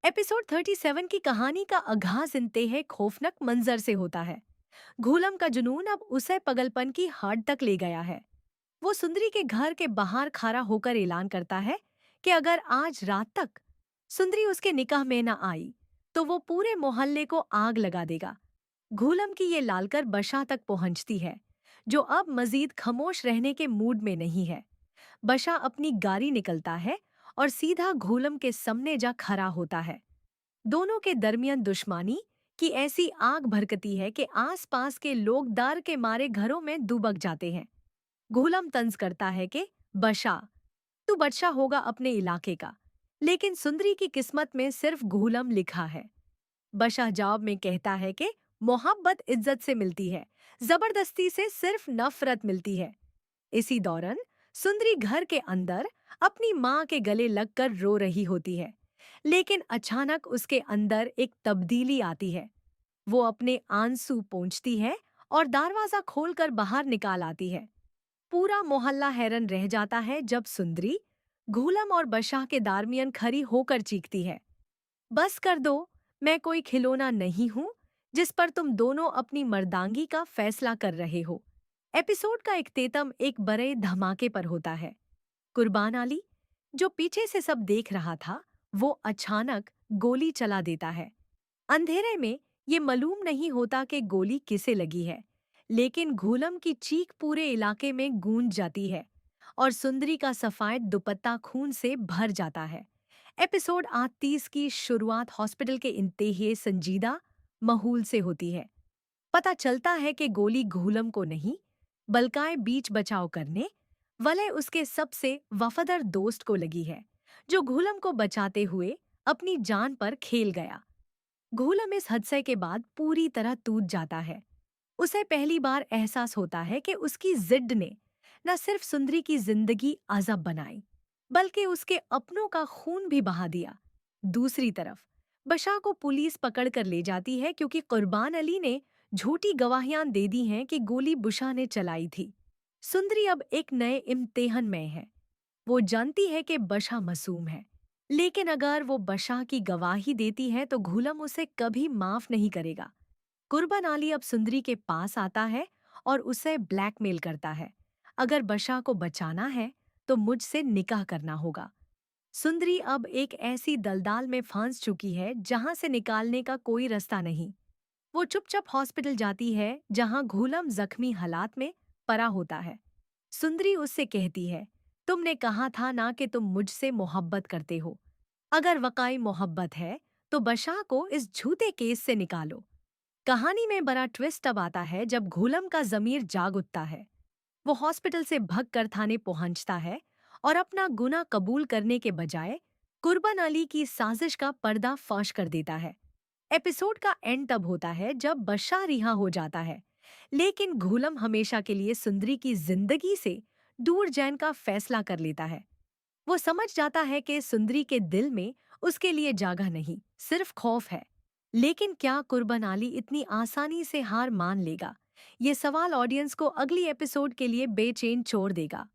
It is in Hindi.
एपिसोड 37 की कहानी का आगाज इंतहा खौफनाक मंजर से होता है। घूलम का जुनून अब उसे पगलपन की हद तक ले गया है। वो सुंदरी के घर के बाहर खड़ा होकर ऐलान करता है कि अगर आज रात तक सुंदरी उसके निकाह में न आई तो वो पूरे मोहल्ले को आग लगा देगा। घूलम की ये लालकर बशा तक पहुंचती है, जो अब मजीद खामोश रहने के मूड में नहीं है। बशा अपनी गाड़ी निकलता है और सीधा घूलम के सामने जा खड़ा होता है। दोनों के दरमियान दुश्मनी की ऐसी आग भड़कती है कि आसपास के लोग डर के मारे घरों में दुबक जाते हैं। घूलम तंज करता है कि बशा, तू बादशाह होगा अपने इलाके का, लेकिन सुंदरी की किस्मत में सिर्फ घूलम लिखा है। बशा जवाब में कहता है कि मोहब्बत इज्जत से मिलती है, जबरदस्ती से सिर्फ नफरत मिलती है। इसी दौरान सुंदरी घर के अंदर अपनी माँ के गले लगकर रो रही होती है, लेकिन अचानक उसके अंदर एक तब्दीली आती है। वो अपने आंसू पोंछती है और दरवाजा खोलकर बाहर निकाल आती है। पूरा मोहल्ला हैरान रह जाता है जब सुंदरी घूलम और बशाह के दरमियान खड़ी होकर चीखती है, बस कर दो, मैं कोई खिलौना नहीं हूं जिस पर तुम दोनों अपनी मर्दांगी का फैसला कर रहे हो। एपिसोड का इख्तिताम एक बड़े धमाके पर होता है। कुर्बान अली, जो पीछे से सब देख रहा था, वो अचानक गोली चला देता है। अंधेरे में ये मालूम नहीं होता कि गोली किसे लगी है, लेकिन घूलम की चीख पूरे इलाके में गूंज जाती है और सुंदरी का सफेद दुपट्टा खून से भर जाता है। एपिसोड 38 की शुरुआत हॉस्पिटल के इंतहाई संजीदा माहौल से होती है। पता चलता है कि गोली घूलम को नहीं, बल्कि बीच बचाव करने वाले उसके सबसे वफादार दोस्त को लगी है, जो घूलम को बचाते हुए अपनी जान पर खेल गया। घूलम इस हादसे के बाद पूरी तरह टूट जाता है। उसे पहली बार एहसास होता है कि उसकी जिद ने न सिर्फ सुंदरी की जिंदगी अजब बनाई, बल्कि उसके अपनों का खून भी बहा दिया। दूसरी तरफ बशा को पुलिस पकड़ कर ले जाती है क्योंकि कुर्बान अली ने झूठी गवाहियां दे दी हैं कि गोली बुशा ने चलाई थी। सुंदरी अब एक नए इम्तिहान में है। वो जानती है कि बशा मासूम है, लेकिन अगर वो बशा की गवाही देती है तो घूलम उसे कभी माफ नहीं करेगा। कुर्बान अली अब सुंदरी के पास आता है और उसे ब्लैकमेल करता है, अगर बशा को बचाना है तो मुझसे निकाह करना होगा। सुंदरी अब एक ऐसी दलदल में फंस चुकी है जहां से निकालने का कोई रास्ता नहीं। वो चुपचाप हॉस्पिटल जाती है जहां घूलम जख्मी हालात में पड़ा होता है। सुंदरी उससे कहती है, तुमने कहा था ना कि तुम मुझसे मोहब्बत करते हो। अगर वाकई मोहब्बत है तो बशा को इस झूठे केस से निकालो। कहानी में बड़ा ट्विस्ट अब आता है जब घूलम का जमीर जाग उठता है। वो हॉस्पिटल से भगकर थाने पहुंचता है और अपना गुनाह कबूल करने के बजाय कुर्बान अली की साजिश का पर्दा फाश कर देता है। एपिसोड का एंड तब होता है जब बशा रिहा हो जाता है, लेकिन घूलम हमेशा के लिए सुंदरी की जिंदगी से दूर जाने का फैसला कर लेता है। वो समझ जाता है कि सुंदरी के दिल में उसके लिए जगह नहीं, सिर्फ खौफ है। लेकिन क्या कुर्बान अली इतनी आसानी से हार मान लेगा? ये सवाल ऑडियंस को अगली एपिसोड के लिए बेचैन छोड़ देगा।